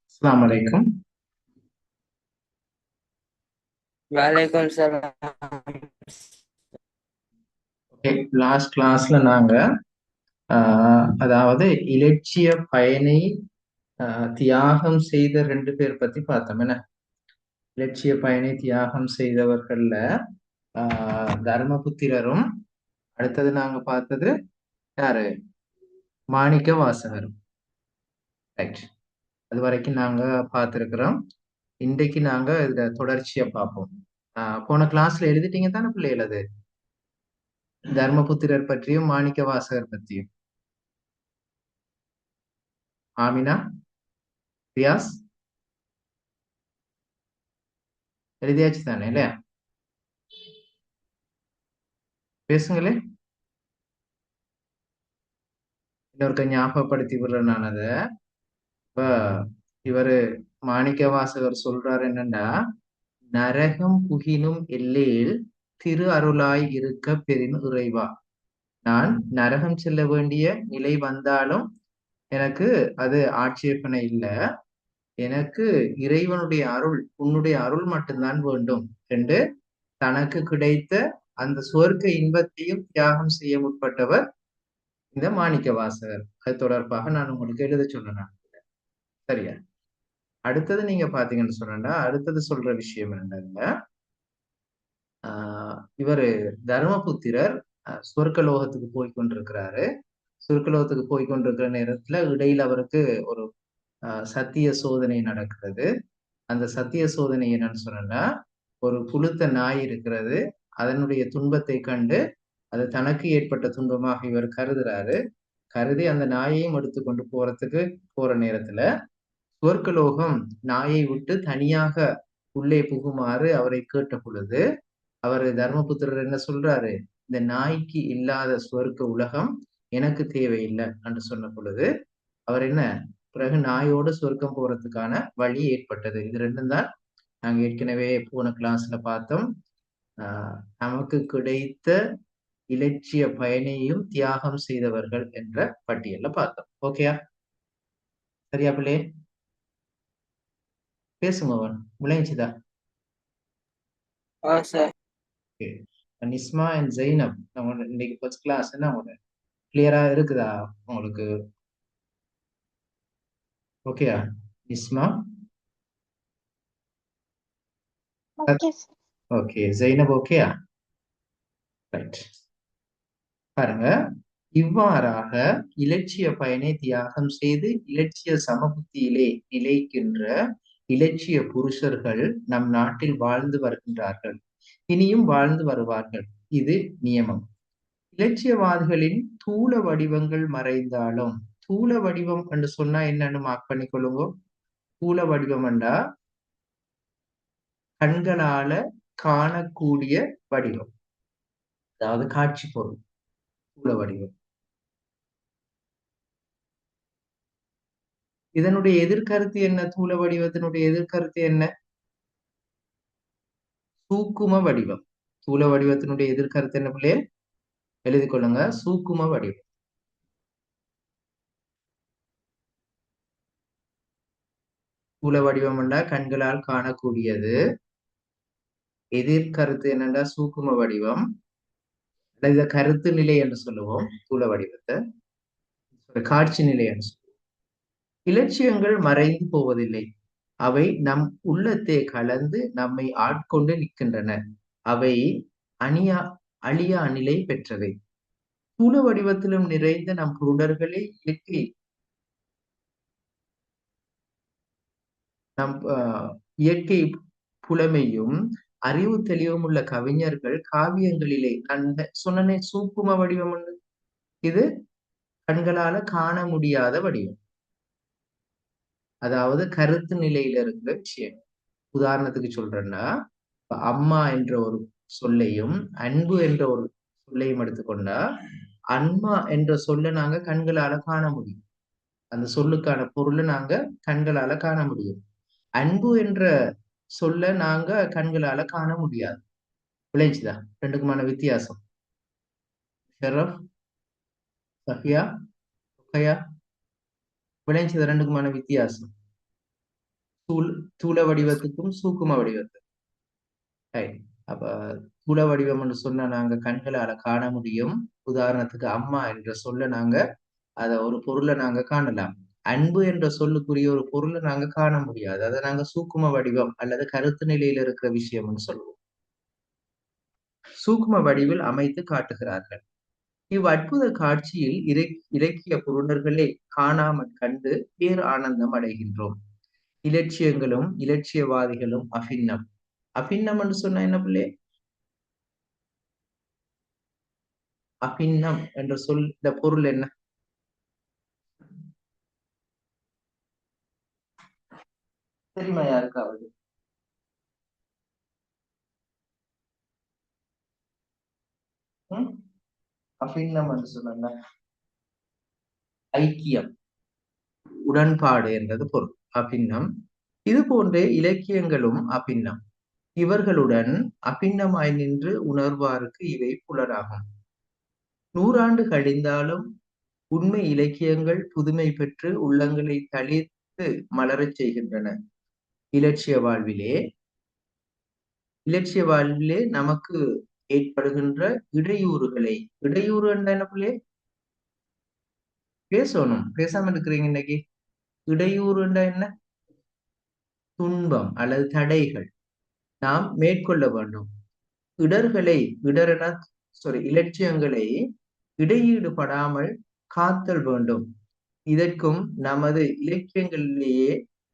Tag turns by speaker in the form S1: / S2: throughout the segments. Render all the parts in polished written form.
S1: அஸ்ஸலாமு அலைக்கும்.
S2: வலைக்கும் சலாம்.
S1: ஓகே, லாஸ்ட் கிளாஸ்ல நாங்க அதாவது இலட்சிய பயனை தியாகம் செய்த ரெண்டு பேர் பத்தி பார்த்தோம். என்ன இலட்சிய பயனை தியாகம் செய்தவர்கள்ல தர்மபுத்திரரும், அடுத்தது நாங்க பார்த்தது யாரு, மாணிக்க வாசகரும். ரைட், அது வரைக்கும் நாங்க பார்த்திருக்கிறோம். இன்றைக்கு நாங்க இதுல தொடர்ச்சியை பார்ப்போம். போன கிளாஸ்ல எழுதிட்டீங்க தானே பிள்ளைகள்? அது தர்மபுத்திரர் பற்றியும் மாணிக்க வாசகர் பற்றியும். ஆமினா, ரியாஸ் எழுதியாச்சு தானே இல்லையா? பேசுங்களே, இன்னொருக்க ஞாபகப்படுத்தி விடுறேன் நான் அதை. இப்ப இவரு மாணிக்க வாசகர் சொல்றாரு என்னன்னா, நரகம் புகினும் எல்லேல் திரு அருளாய் இருக்க பெரின் இறைவா. நான் நரகம் செல்ல வேண்டிய நிலை வந்தாலும் எனக்கு அது ஆட்சேபனை இல்லை. எனக்கு இறைவனுடைய அருள், உன்னுடைய அருள் மட்டும்தான் வேண்டும் என்று தனக்கு கிடைத்த அந்த சுவர்க்க இன்பத்தையும் தியாகம் செய்ய முற்பட்டவர் இந்த மாணிக்க வாசகர். அது தொடர்பாக நான் உங்களுக்கு எழுத சொன்னேன். சரியா? அடுத்தது நீங்க பாத்தீங்கன்னு சொன்னா, அடுத்தது சொல்ற விஷயம் என்னன்னா, இவரு தர்மபுத்திரர் சொர்க்கலோகத்துக்கு போய் கொண்டிருக்கிறாரு. சொர்க்கலோகத்துக்கு போய் கொண்டிருக்கிற நேரத்துல இடையில அவருக்கு ஒரு சத்திய சோதனை நடக்கிறது. அந்த சத்திய சோதனை என்னன்னு சொன்னா, ஒரு புழுத்த நாய் இருக்கிறது. அதனுடைய துன்பத்தை கண்டு அது தனக்கு ஏற்பட்ட துன்பமாக இவர் கருதுறாரு. கருதி அந்த நாயையும் எடுத்து கொண்டு போறதுக்கு போற நேரத்துல சுவர்க்கலோகம் நாயை விட்டு தனியாக உள்ளே புகுமாறு அவரை கேட்ட பொழுது, அவர் தர்மபுத்திரர் என்ன சொல்றாரு, இந்த நாய்க்கு இல்லாத சுவர்க்க உலகம் எனக்கு தேவையில்லை என்று சொன்ன பொழுது, அவர் என்ன, பிறகு நாயோடு சொர்க்கம் போறதுக்கான வழி ஏற்பட்டது. இது ரெண்டும் தான் நாங்க ஏற்கனவே போன கிளாஸ்ல பார்த்தோம். ஆஹ் நமக்கு கிடைத்த இலட்சிய பயனையும் தியாகம் செய்தவர்கள் என்ற பட்டியல்ல பார்த்தோம். ஓகேயா? சரியா பிள்ளை? பேசுங்கவன் முளைஞ்சுதா?
S2: சார்.
S1: ஓகே. நிஸ்மா அண்ட் ஜெய்னப், நம்ம இன்னைக்கு ஃபர்ஸ்ட் கிளாஸ் என்ன உங்களுக்கு கிளியரா இருக்குதா உங்களுக்கு? ஓகேயா Nisma?
S3: Okay sir.
S1: Okay, Zainab ஓகேயா? ரைட். பாருங்க, இவ்வாறாக இலட்சிய பயனை தியாகம் செய்து இலட்சிய சமபுத்தியிலே நிலைக்கின்ற இலட்சிய புருஷர்கள் நம் நாட்டில் வாழ்ந்து வருகின்றார்கள், இனியும் வாழ்ந்து வருவார்கள். இது நியமம். இலட்சியவாதிகளின் தூல வடிவங்கள் மறைந்தாலும், தூல வடிவம் என்று சொன்னா என்னன்னு மார்க் பண்ணிக்கொள்ளுங்க. தூல வடிவம் என்றா கண்களால காணக்கூடிய வடிவம், அதாவது காட்சி பொருள். தூல வடிவம். இதனுடைய எதிர்கருத்து என்ன? தூல வடிவத்தினுடைய எதிர்கருத்து என்ன? சூக்கும வடிவம். தூல வடிவத்தினுடைய எதிர்கருத்து என்ன பிள்ளையே? எழுதி கொள்ளுங்க, சூக்கும வடிவம். தூல வடிவம் என்றா கண்களால் காணக்கூடியது. எதிர்கருத்து என்னண்டா சூக்கும வடிவம். இத கருத்து நிலை என்று சொல்லுவோம். தூல வடிவத்தை காட்சி நிலை என்று சொல்லுவோம். இலட்சியங்கள் மறைந்து போவதில்லை. அவை நம் உள்ளத்தே கலந்து நம்மை ஆட்கொண்டு நிற்கின்றன. அவை அணியா அழியா நிலை பெற்றவை. தூல வடிவத்திலும் நிறைந்த நம் புருடர்களே இயற்கை நம் இயற்கை புலமையும் அறிவு தெளிவும் உள்ள கவிஞர்கள் காவியங்களிலே கண்ட சொன்னனே சூக்கும வடிவம். இது கண்களால காண முடியாத வடிவம், அதாவது கருத்து நிலையில இருக்கிற விஷயம். உதாரணத்துக்கு சொல்றேன்னா, அம்மா என்ற ஒரு சொல்லையும் அன்பு என்ற ஒரு சொல்லையும் எடுத்துக்கொண்டா, அன்மா என்ற சொல்லை நாங்க கண்களால காண முடியும். அந்த சொல்லுக்கான பொருளை நாங்க கண்களால காண முடியும். அன்பு என்ற சொல்ல நாங்க கண்களால காண முடியாது. விளைஞ்சுதா ரெண்டுக்குமான வித்தியாசம்? ஷெரப், சஃபியா, ருக்கையா, விளைஞ்சது ரெண்டுக்குமான வித்தியாசம் தூள் தூள வடிவத்துக்கும் சூக்கும வடிவத்துக்கும். Right. அப்ப தூள வடிவம் என்று சொன்னா நாங்க கண்களால காண முடியும். உதாரணத்துக்கு அம்மா என்ற சொல்ல நாங்க ஒரு பொருளை நாங்க காணலாம். அன்பு என்ற சொல்லுக்குரிய ஒரு பொருளை நாங்க காண முடியாது. அதை நாங்க சூக்கும வடிவம் அல்லது கருத்து நிலையில இருக்கிற விஷயம்னு சொல்லுவோம். சூக்கும வடிவில் அமைத்து காட்டுகிறார்கள். இவ் அற்புத காட்சியில் இலக்கிய புருடர்களை காணாமல் கண்டு பேர் ஆனந்தம் அடைகின்றோம். இலட்சியங்களும் இலட்சியவாதிகளும் அபின்னம். அபின்னம் என்று சொன்னா என்ன பிள்ளை? அபின்னம் என்ற சொல் இந்த பொருள் என்ன? தெரியுமா யாருக்காவது? அபின்னம் என்று சொன்னா ஐக்கியம், உடன்பாடு என்றது பொருள். அபின்னம். இது போன்றே இலக்கியங்களும் அபின்னம். இவர்களுடன் அபின்னமாய் நின்று உணர்வாருக்கு இவை புலனாகும். 100 ஆண்டு கழிந்தாலும் உண்மை இலக்கியங்கள் புதுமை பெற்று உள்ளங்களை தளிர்த்து மலரச் செய்கின்றன. இலட்சிய வாழ்விலே நமக்கு ஏற்படுகின்ற இடையூறுகளை, இடையூறு என்ற என்ன பிள்ளை? பேசணும், பேசாம இருக்கிறீங்க இன்னைக்கு. இடையூறு என்ற என்ன? துன்பம் அல்லது தடைகள் நாம் மேற்கொள்ள வேண்டும். இலட்சியங்களை இடையீடுபடாமல் காத்தல் வேண்டும். இதற்கும் நமது இலக்கியங்களிலேயே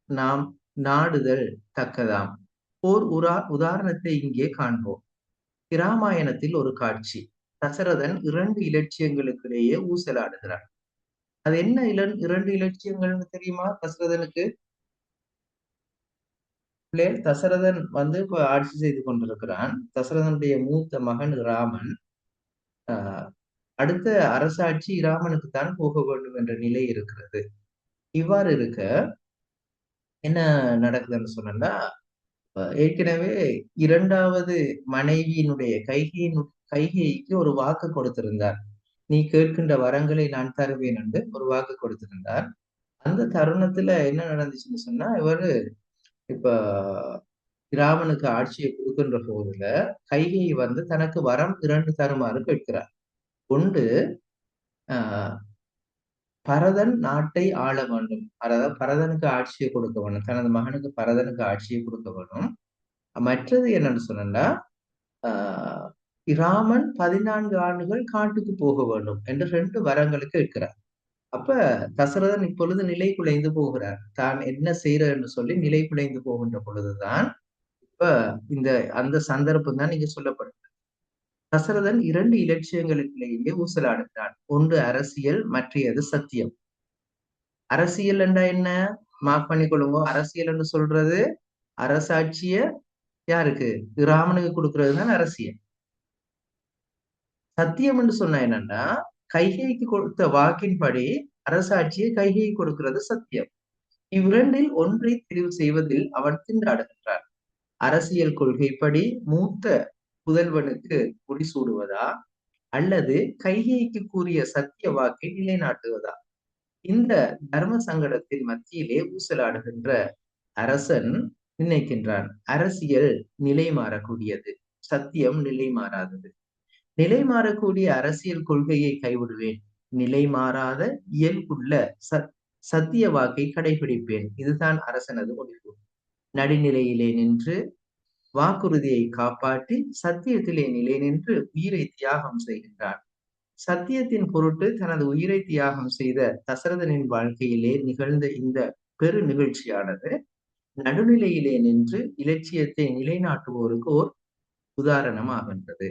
S1: நாம் நாடுதல் தக்கதாம். ஓர் உதாரணத்தை இங்கே காண்போம். இராமாயணத்தில் ஒரு காட்சி. தசரதன் 2 இலட்சியங்களுக்கிடையே ஊசலாடுகிறான். அது என்ன 2 இலட்சியங்கள்னு தெரியுமா தசரதனுக்கு? தசரதன் இப்ப ஆட்சி செய்து கொண்டிருக்கிறான். தசரதனுடைய மூத்த மகன் ராமன். அடுத்த அரசாட்சி ராமனுக்கு தான் போக வேண்டும் என்ற நிலை இருக்கிறது. இவ்வாறு இருக்க என்ன நடக்குதுன்னு சொன்னா, ஏற்கனவே 2வது மனைவியினுடைய கைகேயிக்கு ஒரு வாக்கு கொடுத்திருந்தார். நீ கேட்கின்ற வரங்களை நான் தருவேன் என்று ஒரு வாக்கு கொடுத்திருந்தார். அந்த தருணத்துல என்ன நடந்துச்சுன்னு சொன்னா, இவரு இப்ப ராமனுக்கு ஆட்சியை கொடுக்கின்ற போதுல கைகேயி தனக்கு வரம் 2 தருமாறு கேட்கிறார். ஒன்று, பரதன் நாட்டை ஆள வேண்டும். அதாவது பரதனுக்கு ஆட்சியை கொடுக்க வேண்டும். தனது மகனுக்கு பரதனுக்கு ஆட்சியை கொடுக்க வேண்டும். மற்றது என்னன்னு சொன்னா, ராமன் 14 ஆண்டுகள் காட்டுக்கு போக வேண்டும் என்று 2 வரங்களுக்கு கேட்கிறார். அப்ப தசரதன் இப்பொழுது நிலை குலைந்து போகிறார். தான் என்ன செய்யற என்று சொல்லி நிலை குலைந்து போகின்ற பொழுதுதான் இப்ப அந்த சந்தர்ப்பம் தான் இங்க சொல்லப்படுது. தசரதன் 2 இலட்சியங்களுக்கிலேயே ஊசலாடுகிறான். ஒன்று அரசியல், மற்றையது சத்தியம். அரசியல் என்றா என்ன? மார்க் பண்ணிக்கொள்ளுங்க. அரசியல் என்று சொல்றது அரசாட்சிய யாருக்கு? ராமனுக்கு கொடுக்கறதுதான் அரசியல். சத்தியம் என்று சொன்னா என்னன்னா, கைகேயிக்கு கொடுத்த வாக்கின்படி அரசாட்சியை கைகேயி கொடுக்கிறது சத்தியம். இவ்விரண்டில் ஒன்றை தெரிவு செய்வதில் அவன் திண்டாடுகின்றான். அரசியல் கொள்கைப்படி மூத்த புதல்வனுக்கு முடிசூடுவதா அல்லது கைகேயிக்கு கூறிய சத்திய வாக்கை நிலைநாட்டுவதா? இந்த தர்ம சங்கடத்தின் மத்தியிலே ஊசலாடுகின்ற அரசன் நினைக்கின்றான், அரசியல் நிலை மாறக்கூடியது, சத்தியம் நிலை மாறாதது. நிலை மாறக்கூடிய அரசியல் கொள்கையை கைவிடுவேன், நிலை மாறாத இயல்புள்ள சத்திய வாக்கை கடைபிடிப்பேன். இதுதான் அரசனது முடிவு. நடுநிலையிலே நின்று வாக்குறுதியை காப்பாற்றி சத்தியத்திலே நிலை நின்று உயிரை தியாகம் செய்கின்றான். சத்தியத்தின் பொருட்டு தனது உயிரை தியாகம் செய்த தசரதனின் வாழ்க்கையிலே நிகழ்ந்த இந்த பெரு நிகழ்ச்சியானது நடுநிலையிலே நின்று இலட்சியத்தை நிலைநாட்டுவோருக்கு ஓர் உதாரணம் ஆகின்றது.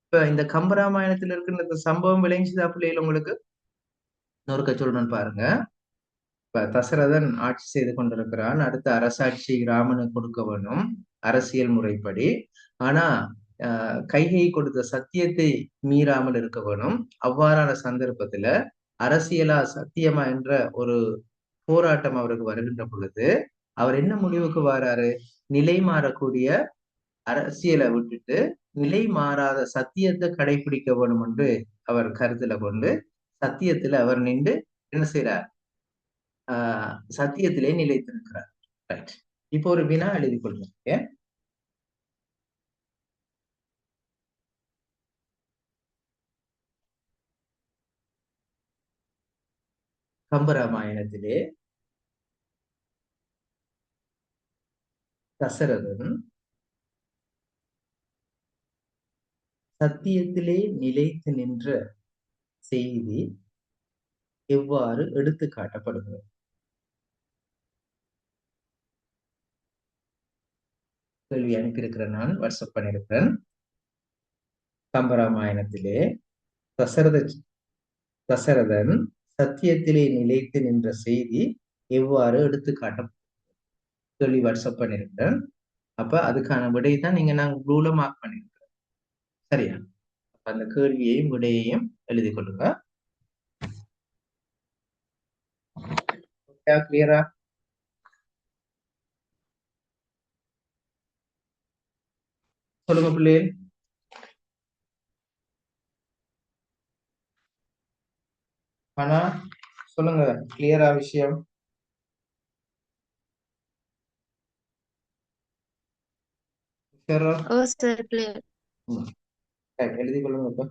S1: இப்ப இந்த கம்பராமாயணத்தில் இருக்கின்ற இந்த சம்பவம் விளைஞ்சுதா பிள்ளைகள் உங்களுக்கு? இன்னொருக்க சொல்றேன்னு பாருங்க. இப்ப தசரதன் ஆட்சி செய்து கொண்டிருக்கிறான். அடுத்த அரசாட்சி ராமனுக்கு கொடுக்க வேணும் அரசியல் முறைப்படி. ஆனா கைகேயி கொடுத்த சத்தியத்தை மீறாமல் இருக்க வேணும். அவ்வாறான சந்தர்ப்பத்துல அரசியலா சத்தியமா என்ற ஒரு போராட்டம் அவருக்கு வருகின்ற பொழுது அவர் என்ன முடிவுக்கு வராரு? நிலை மாறக்கூடிய அரசியலை விட்டுட்டு நிலை மாறாத சத்தியத்தை கடைபிடிக்க வேணும் என்று அவர் கருத்துல கொண்டு சத்தியத்துல அவர் நின்று என்ன செய்றார்? சத்தியத்திலே நிலைத்திருக்கிறார். ரைட். இப்போ ஒரு வினா எழுதி கொள்ளுங்க. கம்பராமாயணத்திலே தசரதன் சத்தியத்திலே நிலைத்து நின்ற செய்தி எவ்வாறு எடுத்து காட்டப்படுகிறது? கேள்வி அனுப்பியிருக்கிறேன், நான் வாட்ஸ்அப் பண்ணியிருக்கிறேன். கம்பராமாயணத்திலே தசரத தசரதன் சத்தியத்திலே நிலைத்து நின்ற செய்தி எவ்வாறு எடுத்து காட்ட கேள்வி வாட்ஸ்அப் பண்ணியிருக்கிறேன். அப்ப அதுக்கான விடை தான் நீங்க நாங்க ப்ளூல மார்க் பண்ணியிருக்கிறோம். சரியா? அப்ப அந்த கேள்வியையும் விடையையும் எழுதி கொள்ளுங்க. கிளியரா? சொல்லுங்க பிள்ளைகள். ஆனா சொல்லுங்க, கிளியரா விஷயம்?
S3: Oh, sir, clear.
S1: எழுதி கொள்ளுங்க இப்ப.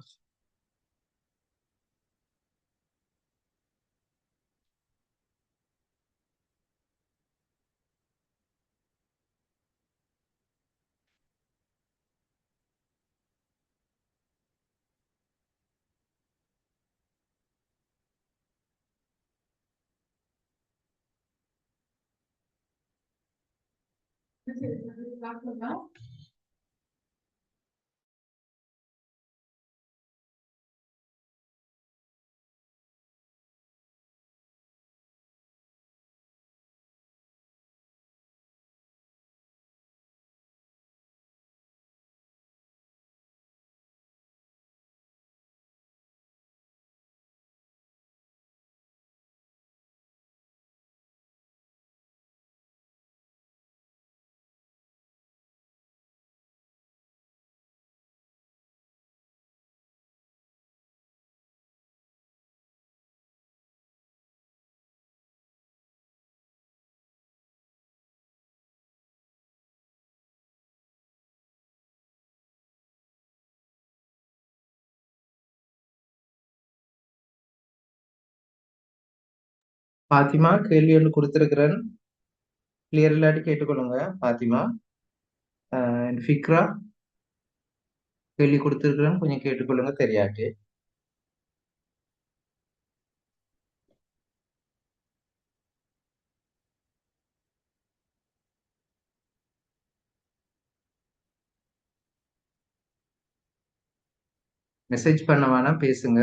S1: பாத்திமா, கேள்வி ஒன்று கொடுத்திருக்கிறேன். கிளியர் இல்லாட்டி கேட்டுக்கொள்ளுங்க. பாத்திமா, ஃபிக்ரா, கேள்வி கொடுத்திருக்கிறேன், கொஞ்சம் கேட்டுக்கொள்ளுங்க தெரியாட்டி. மெசேஜ் பண்ண வேணாம், பேசுங்க.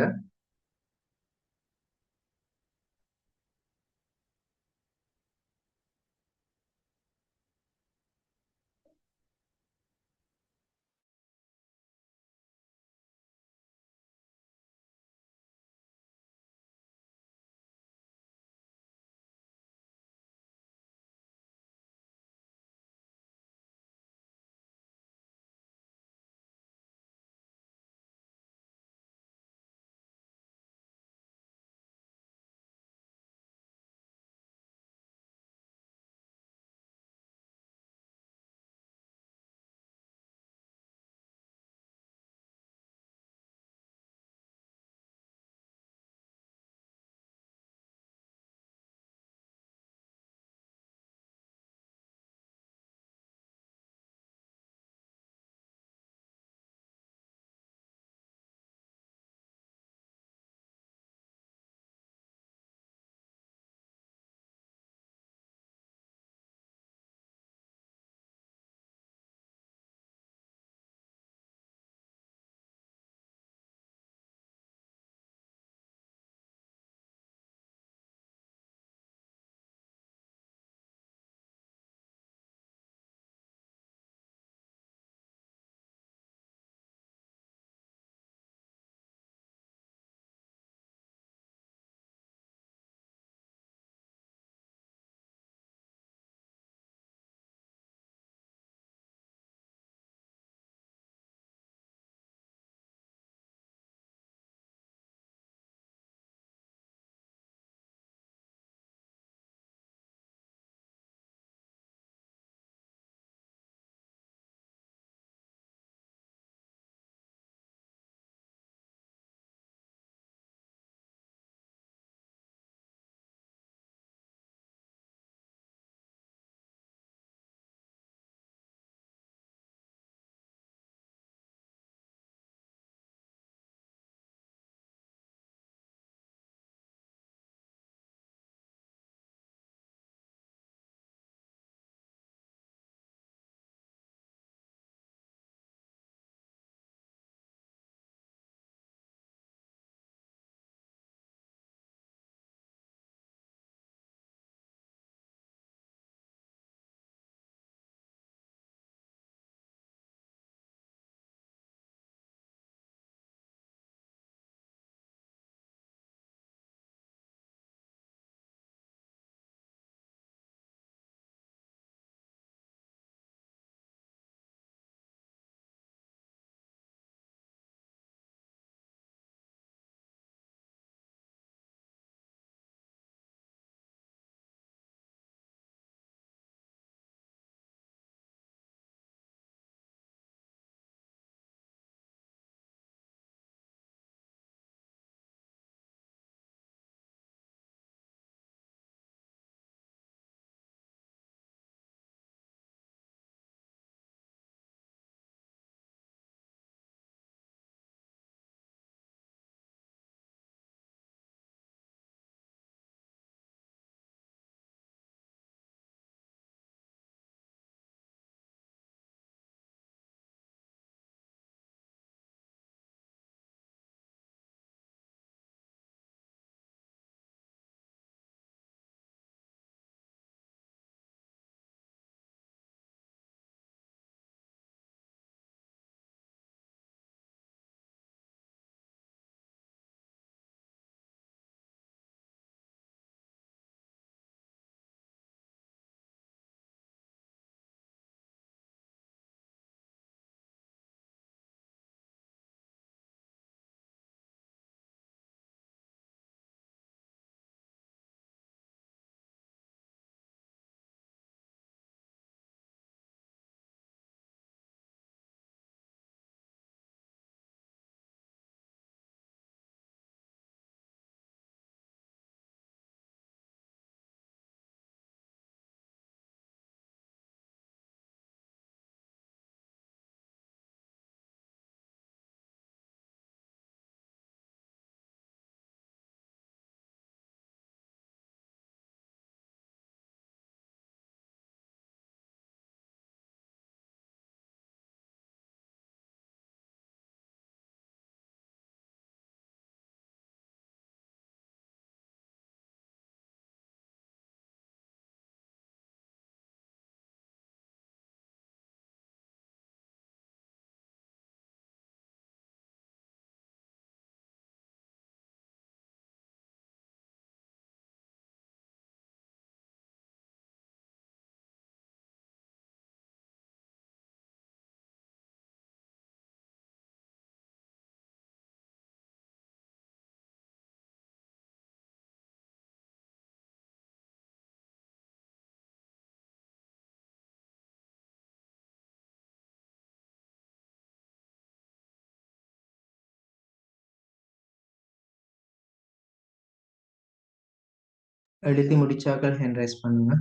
S1: எழுதி முடிச்சாக்கள் ஹேண்ட் ரைஸ் பண்ணுங்க.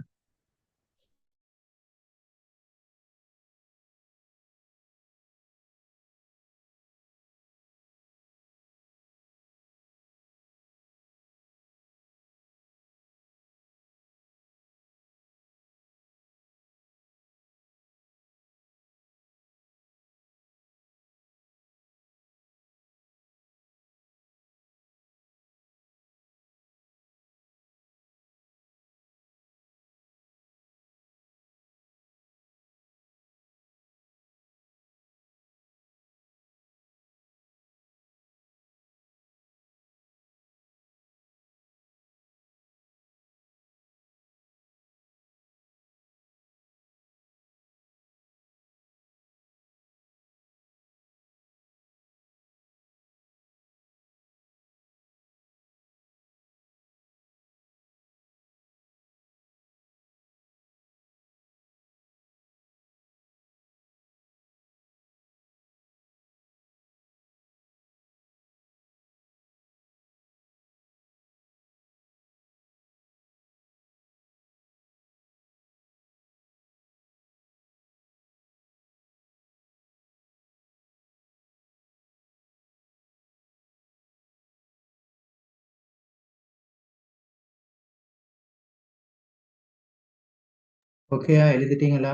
S1: ஓகேயா, எழுதிட்டீங்களா?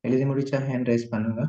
S1: எழுதி முடிச்சா ஹேண்ட் ரைஸ் பண்ணுங்க.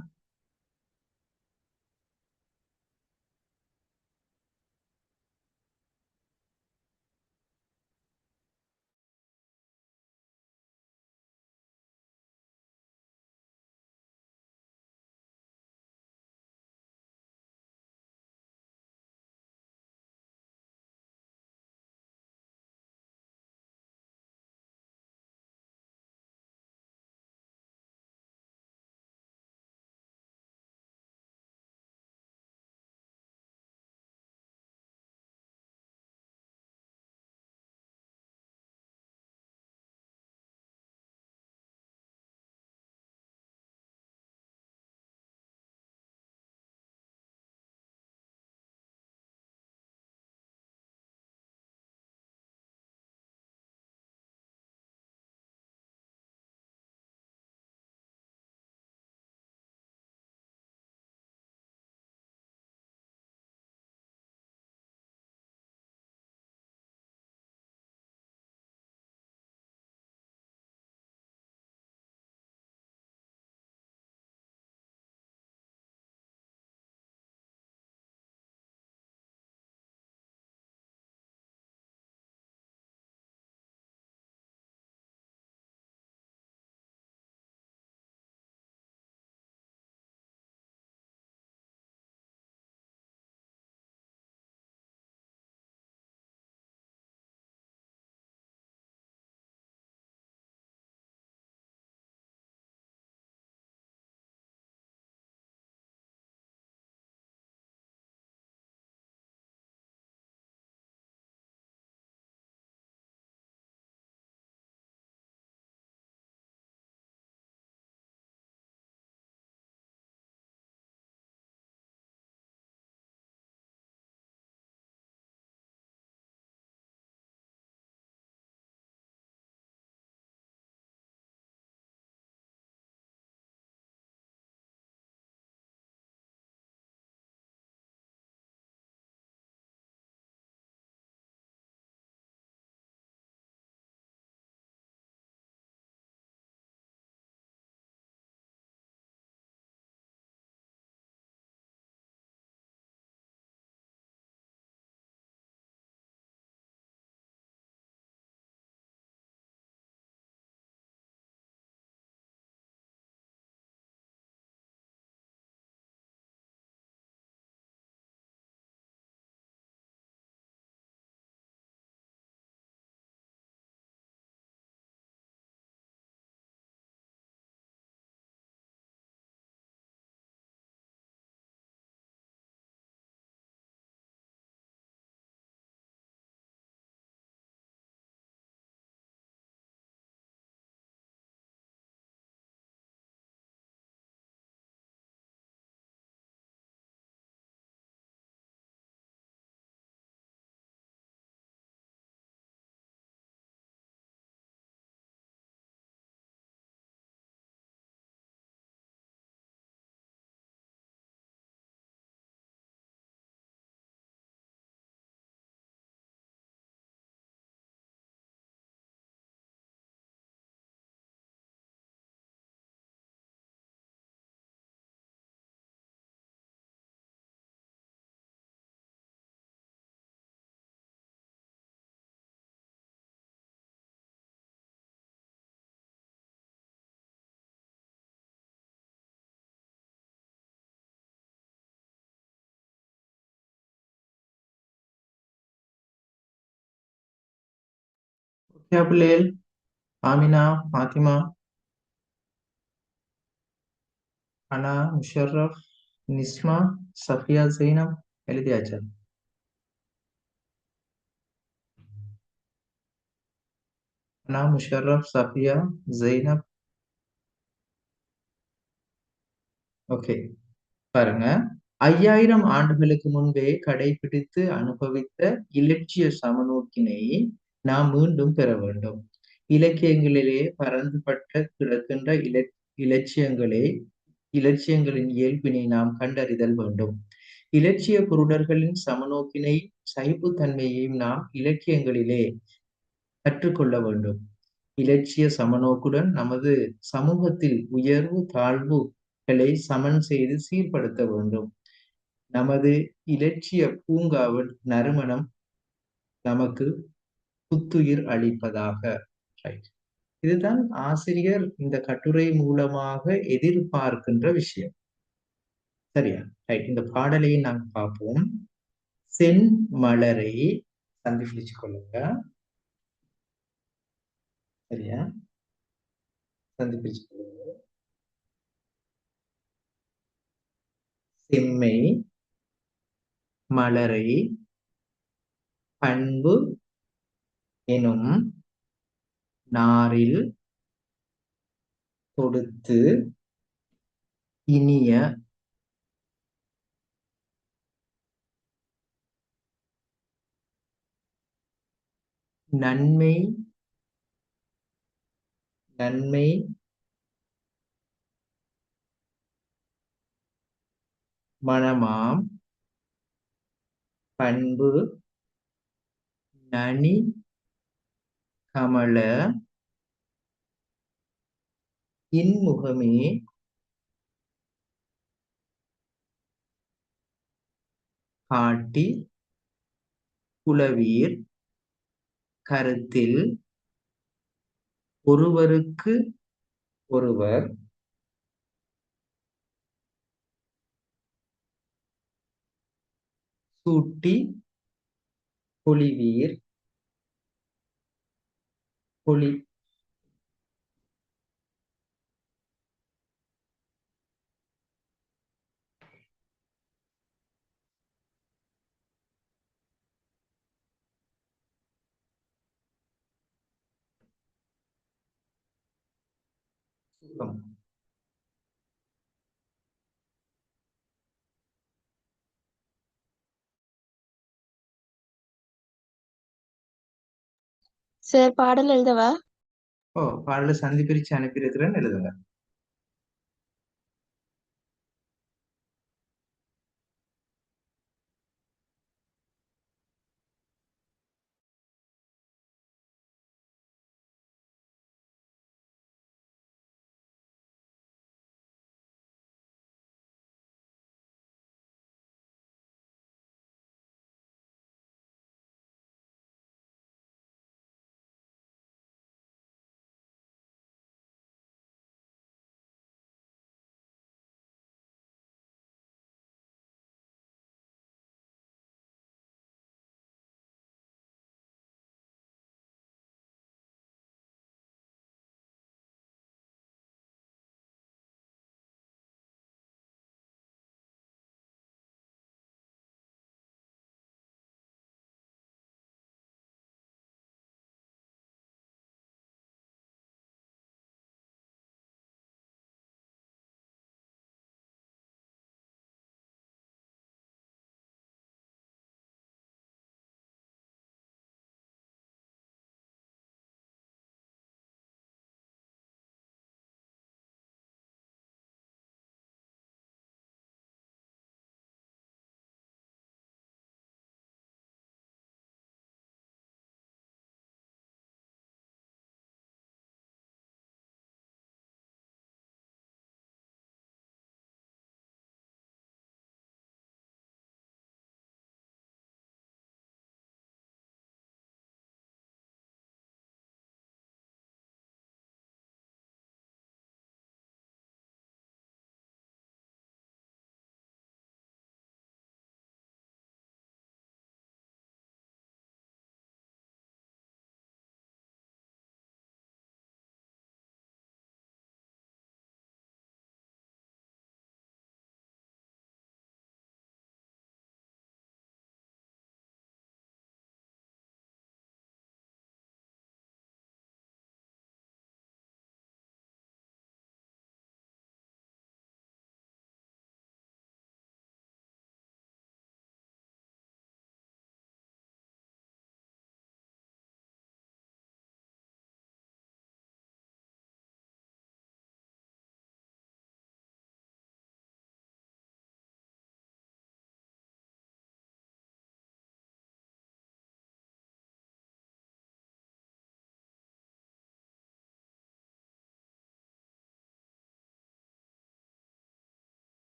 S1: ஓகே பிள்ளைகள், ஆமினா, ஃபாத்திமா, அனா, முஷர்ரஃப், நிஸ்மா, சஃபியா, ஜெய்னப் எழுதியாச்சா? அனா, முஷர்ரஃப், சஃபியா, ஜெய்னப். ஓகே, பாருங்க. 5000 ஆண்டுகளுக்கு முன்பே கடைபிடித்து அனுபவித்த இலட்சிய சமநோக்கினை நாம் மீண்டும் பெற வேண்டும். இலக்கியங்களிலே பரந்துபட்ட கிடக்கின்ற இலட்சியங்களே இலட்சியங்களின் இயல்பினை நாம் கண்டறிதல் வேண்டும். இலட்சிய குருடர்களின் சமநோக்கினை சகிப்புத்தன்மையையும் நாம் இலக்கியங்களிலே கற்றுக்கொள்ள வேண்டும். இலட்சிய சமநோக்குடன் நமது சமூகத்தில் உயர்வு தாழ்வுகளை சமன் செய்து சீர்படுத்த வேண்டும். நமது இலட்சிய பூங்காவின் நறுமணம் நமக்கு புத்துயிர் அளிப்பதாக. ரைட். இதுதான் ஆசிரியர் இந்த கட்டுரை மூலமாக எதிர்பார்க்கின்ற விஷயம். சரியா? ரைட். இந்த பாடலையும் நாங்கள் பார்ப்போம். சென் மலரை சந்திப்பிச்சு கொள்ளுங்க. சரியா? சந்திப்பிச்சு கொள்ளுங்க. செம்மை மலரை பண்பு எனும் நாரில் தொடுத்து இனிய நன்மை நன்மை மணமாம் பண்பு நனி கமல இன்முகமே காட்டி குலவீர் கருத்தில் ஒருவருக்கு ஒருவர் சூட்டி பொலிவீர் பொலி சுகம்.
S3: சார் பாடல் எழுதவா?
S1: பாடல சந்தி பிரிச்சு அனுப்பியிருக்கிறேன்னு எழுதுங்க.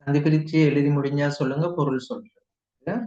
S1: அந்த பிரிச்சு எழுதி முடிஞ்சா சொல்லுங்க, பொருள் சொல்றேன்.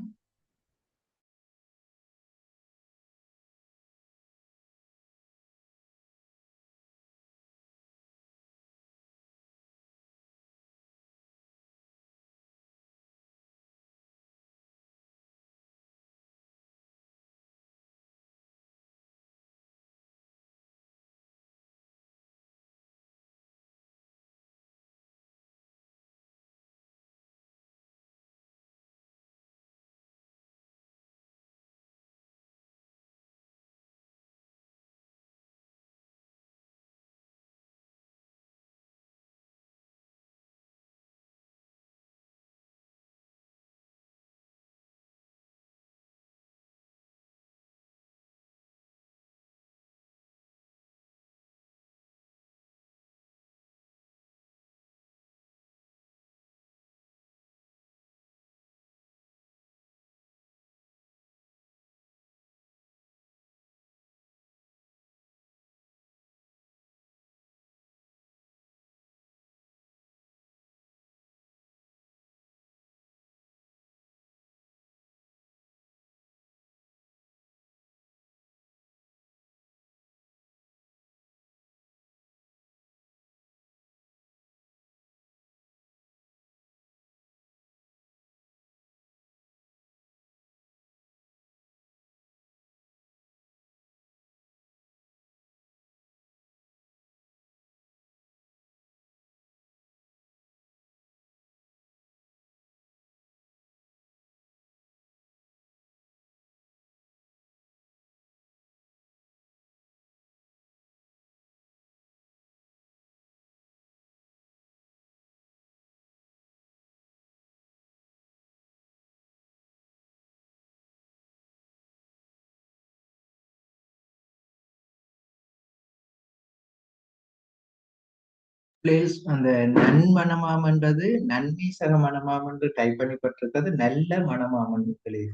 S1: பிளேஸ் அந்த நன்மணமாமன்றது நன்மை சக மணமாம் என்று டைப் பண்ணப்பட்டிருக்கிறது, நல்ல மணமாமன் எழுதி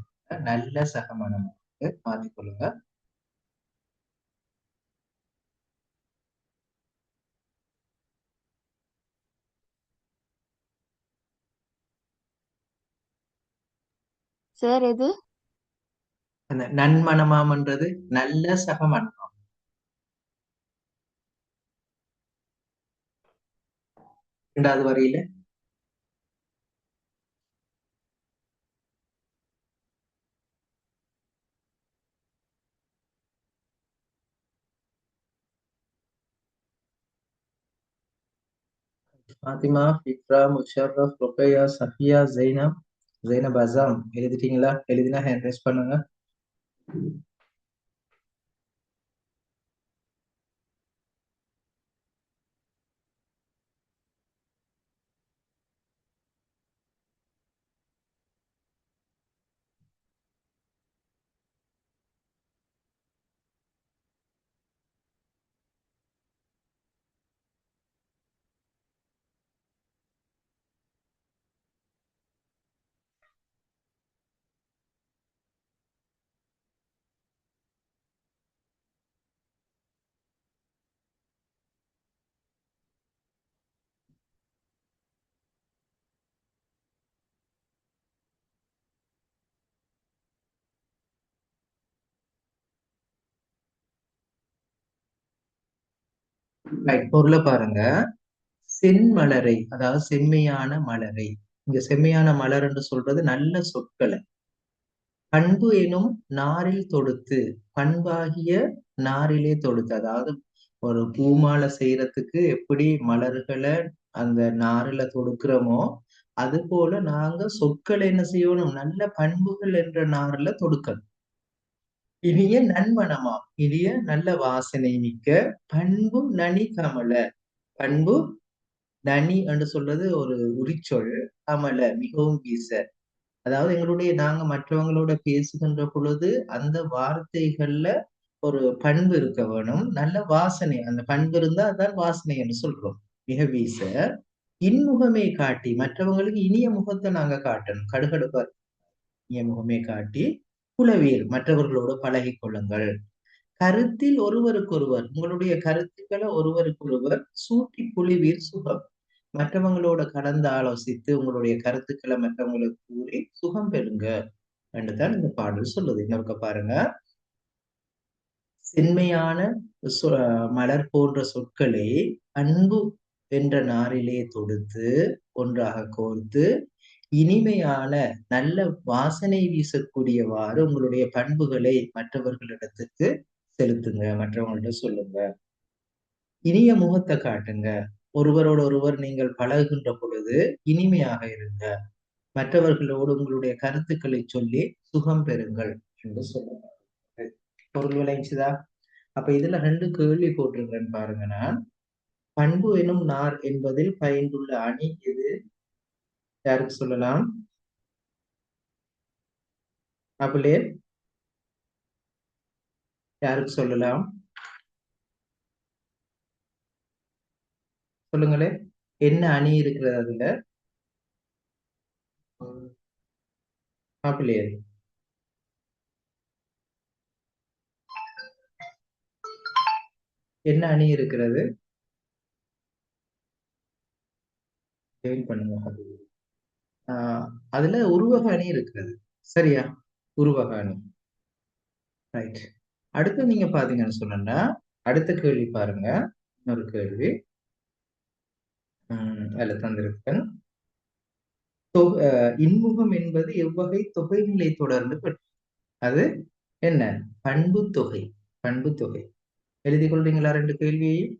S1: நல்ல சக மணமாம் மாற்றிக்கொள்ளுங்க.
S3: சார் எது?
S1: அந்த நன்மணமாமன்றது நல்ல சக மணமாம். இரண்டாவது வரியில ஃபாத்திமா, ஃபிக்ரா, முஷர்ரஃப், ருக்கையா, சஃபியா, ஜெய்னப், ஜெய்னப் அசாம் எழுதிட்டீங்களா? எழுதினா ஹேண்ட் ரைஸ் பண்ணுங்க. ரைட், பொருளை பாருங்க. செம்மலரை, அதாவது செம்மையான மலரை. இங்க செம்மையான மலர் என்று சொல்றது நல்ல சொற்களை. பண்பு எனும் நாரில் தொடுத்து, பண்பாகிய நாரிலே தொடுத்து, அதாவது ஒரு பூமாலை செய்யறதுக்கு எப்படி மலர்களை அந்த நாரில தொடுக்கிறோமோ அது போல நாங்க சொற்களை என்ன செய்யணும், நல்ல பண்புகள் என்ற நாரில தொடுக்கணும். இனிய நன்மணமா, இனிய நல்ல வாசனை மிக்க பண்பு நனி கமல. பண்பு நனி என்று சொல்றது ஒரு உரிச்சொல். கமல மிகவும் வீச, அதாவது எங்களுடைய நாங்க மற்றவங்களோட பேசுகின்ற பொழுது அந்த வார்த்தைகள்ல ஒரு பண்பு இருக்க வேணும், நல்ல வாசனை. அந்த பண்பு இருந்தா அதான் வாசனை என்று சொல்றோம். மிக வீச இன்முகமே காட்டி, மற்றவங்களுக்கு இனிய முகத்தை நாங்க காட்டணும். கடுகடுப்பா இனிய முகமே காட்டி குலவீர் மற்றவர்களோடு பழகி கொள்ளுங்கள். கருத்தில் ஒருவருக்கொருவர், உங்களுடைய கருத்துக்களை ஒருவருக்கொருவர் சூட்டி புலிவீர் சுகம். மற்றவங்களோட கலந்து ஆலோசித்து உங்களுடைய கருத்துக்களை மற்றவங்களுக்கு கூறி சுகம் பெறுங்க என்றுதான் இந்த பாடல் சொல்லுது. இன்னொருக்க பாருங்க. செம்மையான மலர் போன்ற சொற்களை அன்பு என்ற நாரிலே தொடுத்து ஒன்றாக கோர்த்து இனிமையான நல்ல வாசனை வீசக்கூடியவாறு உங்களுடைய பண்புகளை மற்றவர்களிடத்துக்கு செலுத்துங்க, மற்றவங்கள்ட்ட சொல்லுங்க. இனிய முகத்தை காட்டுங்க. ஒருவரோடு ஒருவர் நீங்கள் பழகுகின்ற பொழுது இனிமையாக இருங்க. மற்றவர்களோடு உங்களுடைய கருத்துக்களை சொல்லி சுகம் பெறுங்கள் என்று சொல்லுங்க. பொருள் விளைஞ்சுதா? அப்ப இதுல 2 கேள்வி போட்டிருக்கிறேன்னு பாருங்க. நான் பண்பு எனும் நார் என்பதில் பயின்றுள்ள அணி எது? யாருக்கு சொல்லலாம்? அப்படியே யாருக்கு சொல்லலாம்? சொல்லுங்களே. என்ன அணி இருக்கிறது அதுல? அப்படியே என்ன அணி இருக்கிறது? ஜெயில் பண்ணுங்க. அதுல உருவக அணி இருக்கிறது. சரியா? உருவக அணி. ரைட். அடுத்து நீங்க பாத்தீங்கன்னு சொன்னா அடுத்த கேள்வி பாருங்க. இன்னொரு கேள்வி அதுல தந்திருக்கேன். இன்முகம் என்பது எவ்வகை தொகைநிலை தொடர்ந்து அது என்ன? பண்பு தொகை. பண்பு தொகை. எழுதி கொள்றீங்களா 2 கேள்வியையும்?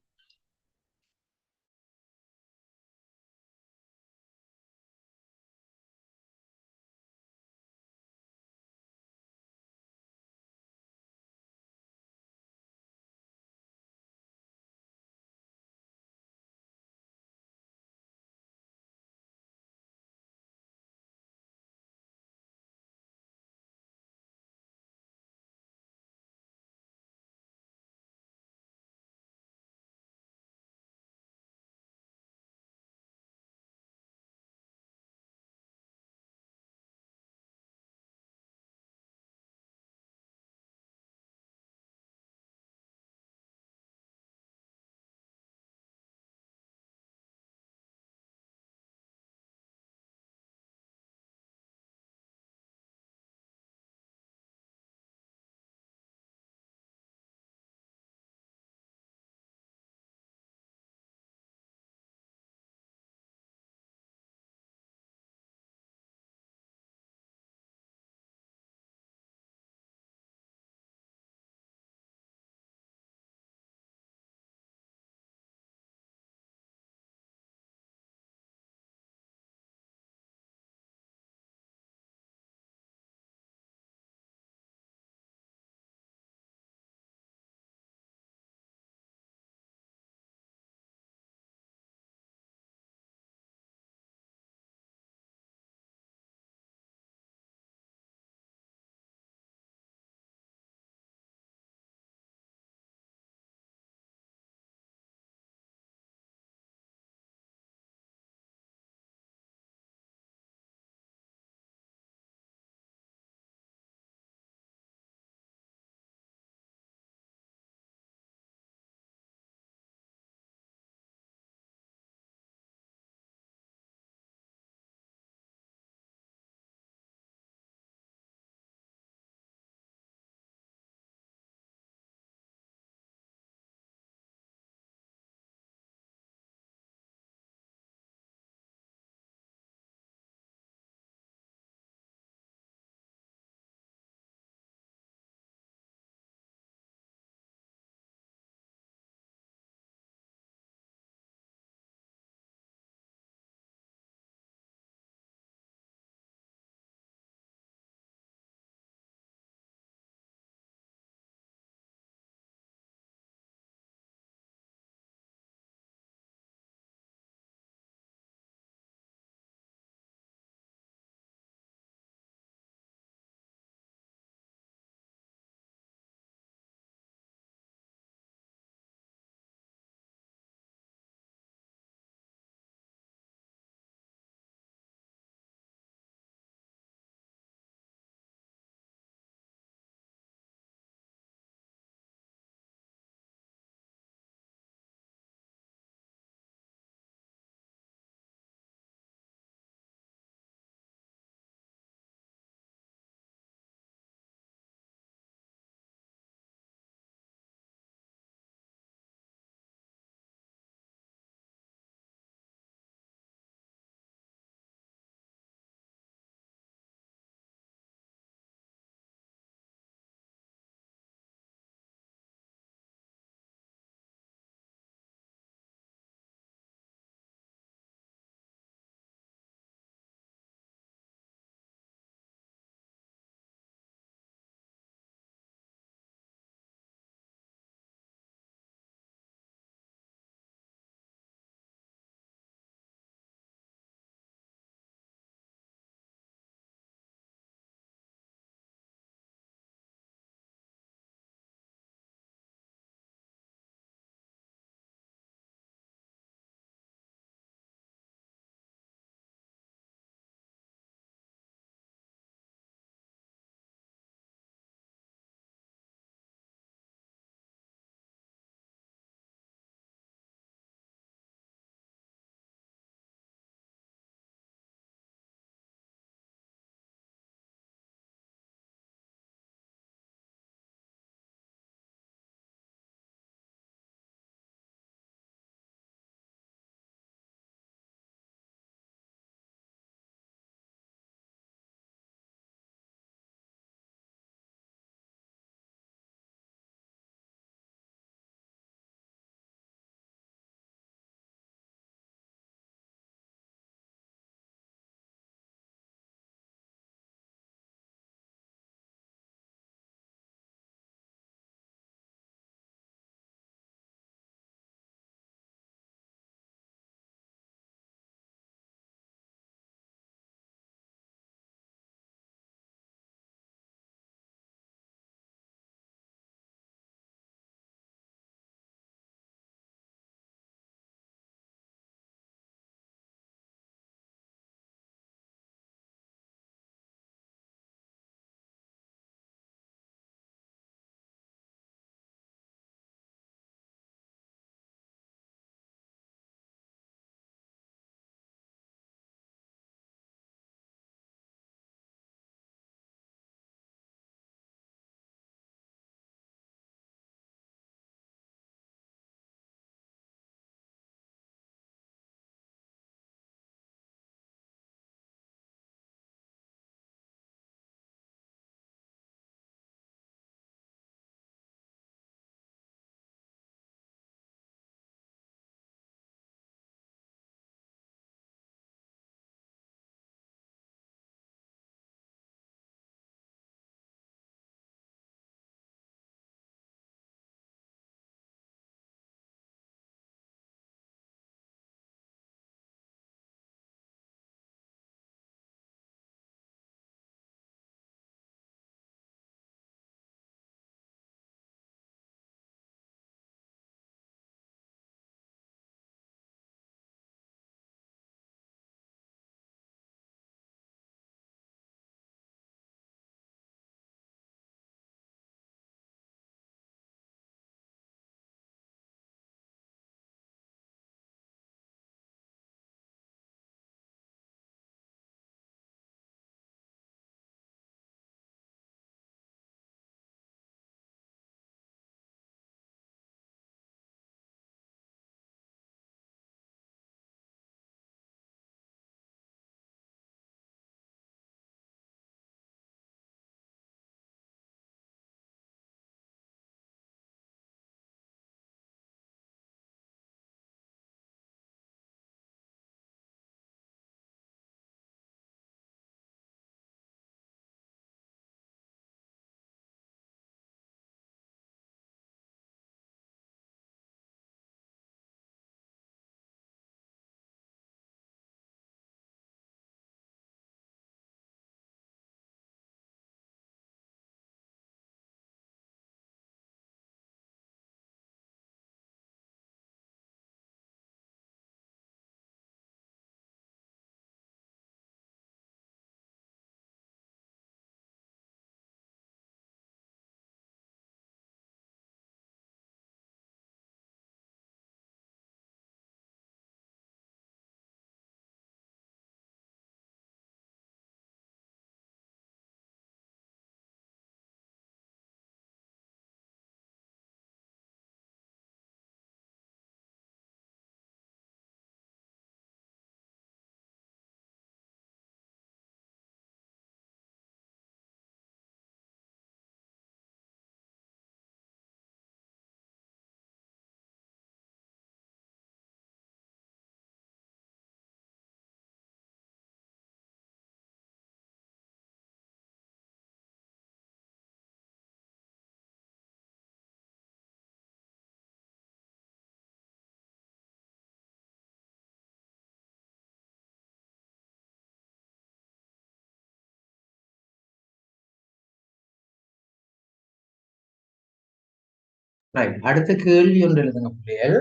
S1: ரைட். அடுத்த கேள்வி ஒன்று எழுதுங்க பிள்ளைகள்.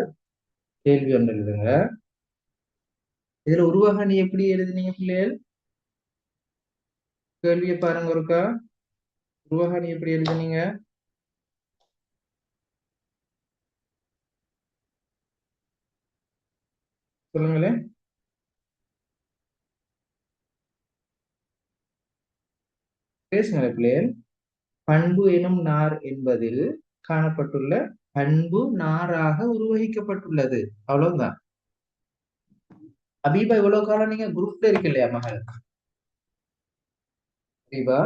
S1: கேள்வி ஒன்று எழுதுங்க. இதுல உருவகணி எப்படி எழுதுனீங்க பிள்ளைகள்? கேள்வியை பாருங்க ஒருக்கா. உருவகணி எப்படி எழுதுனீங்க? சொல்லுங்களேன். பேசுங்களேன் பிள்ளைகள். பண்பு எனும் நார் என்பதில் காணப்பட்டுள்ள பண்பு நாராக உருவகிக்கப்பட்டுள்ளது. அவ்வளவுதான். அபீபா, இவ்வளவு காலம் நீங்க குரூப்ல இருக்கு இல்லையா மகள்? அபீபா,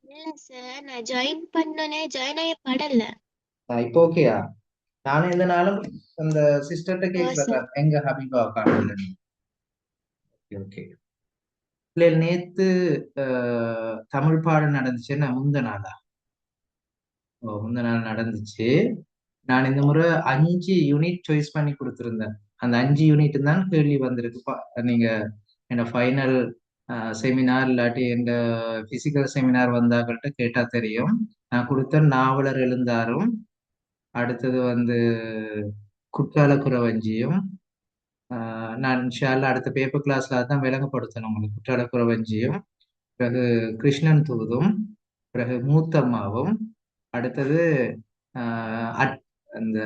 S3: இல்ல சார், நான் ஜாயின் பண்ணனே ஜாயின் ஆகி படல.
S1: இப்போ ஓகேயா? நானும் இந்த நாளும் அந்த சிஸ்டர்கிட்ட
S3: ஓ சார்.
S1: கேட்கிறேன், எங்க ஹபீபா காணல. ஓகே. பிள்ளைகள் நேத்து தமிழ் பாடம் நடந்துச்சு. என்ன முந்த நாளா? முந்த நாள் நடந்துச்சு. நான் இந்த முறை 5 யூனிட் சாய்ஸ் பண்ணி கொடுத்திருந்தேன். அந்த 5 யூனிட் தான் கேள்வி வந்திருக்கு. நீங்க என்ன ஃபைனல் செமினார் இல்லாட்டி எந்த பிசிக்கல் செமினார் வந்தாக்கள்கிட்ட கேட்டா தெரியும். நான் கொடுத்த நாவலர் எழுந்தாரும், அடுத்தது வந்து குற்றால குறவஞ்சியும், நான் இன்ஷால்லா அடுத்த பேப்பர் கிளாஸ்ல தான் விளங்கப்படுத்தணும் உங்களுக்கு. குற்றால குறவஞ்சியும், பிறகு கிருஷ்ணன் தூதும், பிறகு மூத்தம்மாவும், அடுத்தது அந்த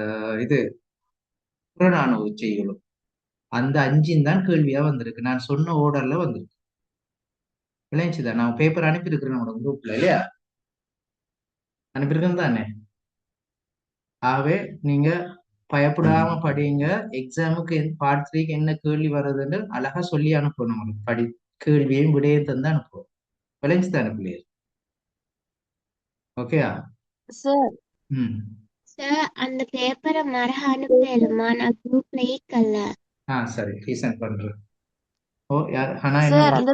S1: இது புறநானூறு செய்யுளும். அந்த 5 தான் கேள்வியா வந்திருக்கு. நான் சொன்ன ஓர்டர்ல வந்திருக்கு. விளைஞ்சுதான் நான் பேப்பர் அனுப்பியிருக்கிறேன் உங்களோட குரூப்ல இல்லையா? அனுப்பியிருக்கேன் தானே? ஆகவே நீங்க பயப்படாம படிங்க. எக்ஸாமுக்கு பார்ட் 3க்கு என்ன கேள்வி வருதுன்னு அழகா சொல்லி அனுப்பணும். உங்களுக்கு கேள்வியையும் விடையும் தந்து அனுப்புவோம். விளைஞ்சுதான் அனுப்பலையே? ஓகேயா?
S3: சார்,
S1: ம்.
S3: சார் அந்த பேப்பரை மறக்க அனுப்பலுமா? நான் குரூப்ல ஈக்கல்ல.
S1: சரி, ரீசெண்ட் பண்றேன். ஓ, யார் ஹனா? என்ன?
S3: சார், அந்த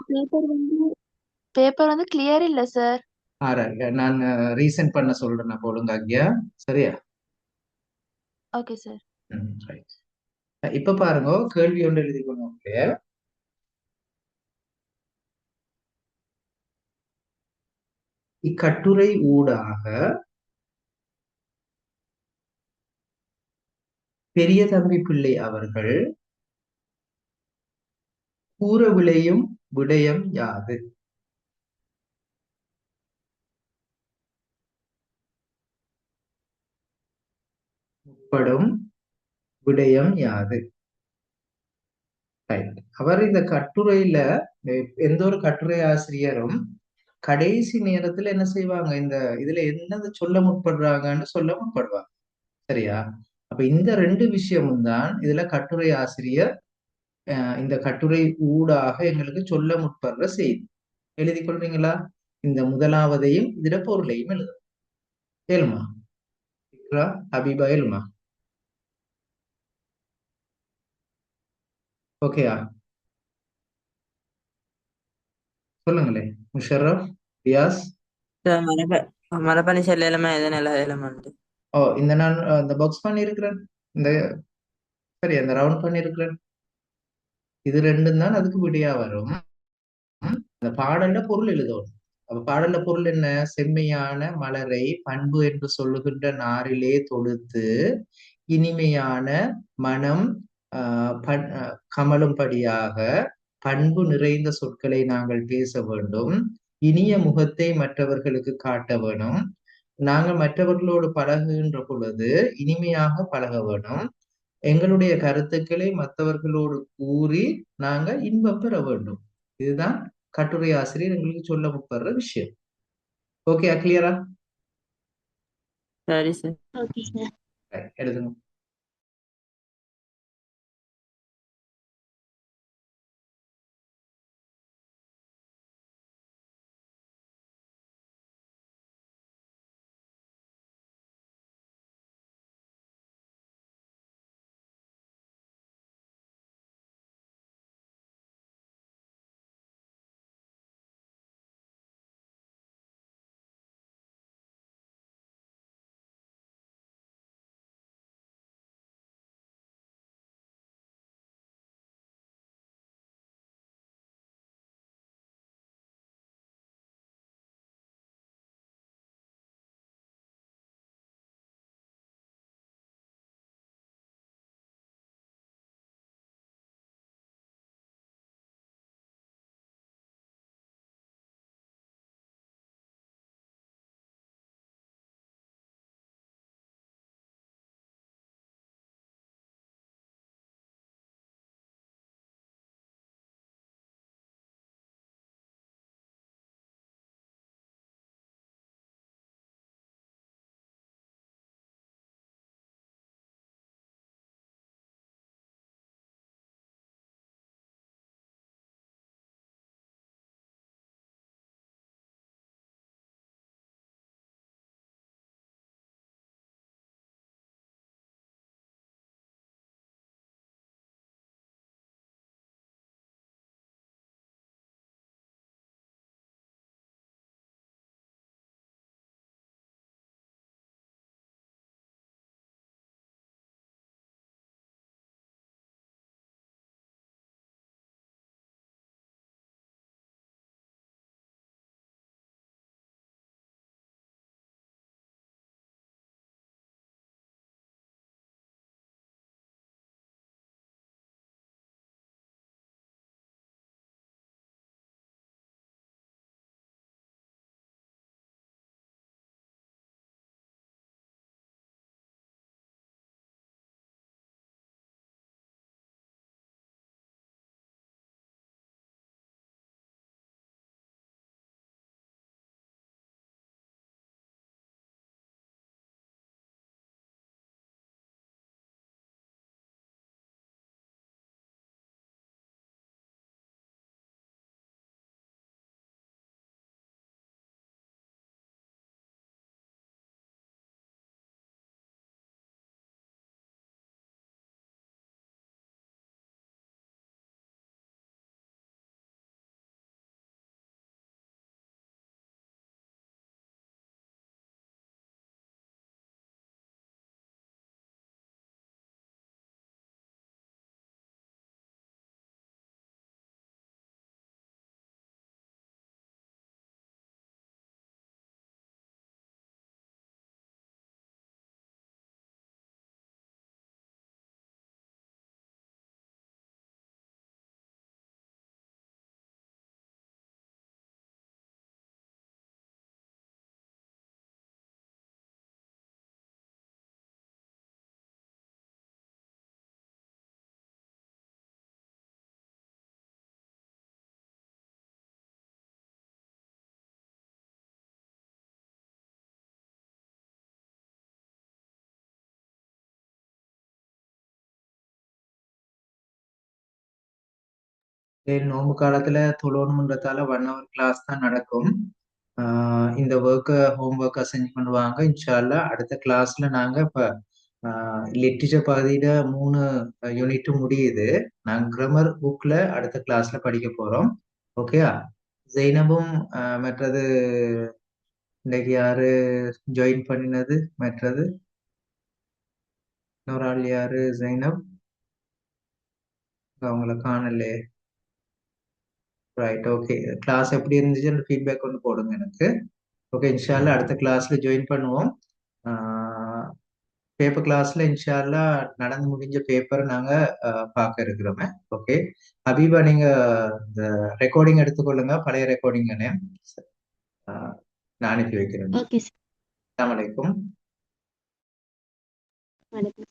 S3: பேப்பர் வந்து கிளியர் இல்ல சார்.
S1: நான் ரீசெண்ட் பண்ண சொல்றேன். நான் ஒழுங்காக்கியா? சரியா?
S3: Okay sir.
S1: ரைட். இப்ப பாருங்க, கேள்வி ஒன்று எழுதிக்கணும். இக்கட்டுரை ஊடாக பெரிய தம்பி பிள்ளை அவர்கள் கூற விளையும் விடயம் யாது? படும் விடயம் யாது? ரைட். அவர் இந்த கட்டுரையில எந்த ஒரு கட்டுரை ஆசிரியரும் கடைசி நேரத்துல என்ன செய்வாங்க, இந்த இதுல என்னது சொல்ல முற்படுறாங்கன்னு சொல்ல முற்படுவாங்க. சரியா? அப்ப இந்த 2 விஷயமும் தான் இதுல கட்டுரை ஆசிரியர் இந்த கட்டுரை ஊடாக எங்களுக்கு சொல்ல முற்படுற செய்தி. எழுதி கொள்றீங்களா? இந்த முதலாவதையும் இதுல பொருளையும் எழுதும். ஏழுமா? ஹபீபா, ஏழுமா? ஓகேயா? சொல்லுங்களேன். முஷர்ரப், ரியாஸ்.
S2: சார் மரப்பணி செல்ல எதனால எலமெண்ட்?
S1: இந்த நான் இந்த பாக்ஸ் பண்ணி இருக்கிறேன். இந்த சரி, அந்த ரவுண்ட் பண்ணி இருக்கிறேன். இது ரெண்டும் தான் அதுக்கு விடையா வரும். அந்த பாடல்ல பொருள் எழுதணும். அப்ப பாடல்ல பொருள் என்ன? செம்மையான மலரை பண்பு என்று சொல்லுகின்ற நாரிலே தொடுத்து இனிமையான மனம் கமலும்படியாக பண்பு நிறைந்த சொற்களை நாங்கள் பேச வேண்டும். இனிய முகத்தை மற்றவர்களுக்கு காட்ட வேணும். நாங்கள் மற்றவர்களோடு பழகுகின்ற பொழுது இனிமையாக பழக வேணும். எங்களுடைய கருத்துக்களை மற்றவர்களோடு கூறி நாங்க இன்பம் பெற வேண்டும். இதுதான் கட்டுரை ஆசிரியர் எங்களுக்கு சொல்ல முற்படுற விஷயம். ஓகே, கிளியரா?
S2: சரி சார்.
S3: Okay sir.
S1: எழுதுங்க. நோம்பு காலத்துல தொழணுன்றதால 1 hour கிளாஸ் தான் நடக்கும். இந்த ஹோம் ஒர்க்கை செஞ்சு கொண்டு வாங்க. இன்ஷா அல்லாஹ் அடுத்த கிளாஸ்ல நாங்க இப்ப லிட்ரேச்சர் பகுதியில 3 யூனிட் முடியுது. நாங்க கிராமர் புக்ல அடுத்த கிளாஸ்ல படிக்க போறோம். ஓகேயா? ஜெய்னபும் மற்றது இன்னைக்கு யாரு ஜாயின் பண்ணினது? மற்றது இன்னொரு ஆள் யாரு? ஜெய்னப் அவங்கள காணலே. Right, okay. கிளாஸ் எப்படி இருந்துச்சுன்னு ஃபீட்பேக் ஒன்று போடுங்க எனக்கு. ஓகே, இன்ஷால்லா அடுத்த கிளாஸ்ல ஜாயின் பண்ணுவோம். பேப்பர் கிளாஸ்ல இன்ஷால்லா நடந்து முடிஞ்ச பேப்பரை நாங்க பார்க்க இருக்கிறோமே. ஓகே ஹபீபா, நீங்க இந்த ரெக்கார்டிங் எடுத்துக்கொள்ளுங்க, பழைய ரெக்கார்டிங் நான் அனுப்பி வைக்கிறேன்.
S3: Okay sir.
S1: அஸ்ஸலாமு அலைக்கும்.
S3: வணக்கம்.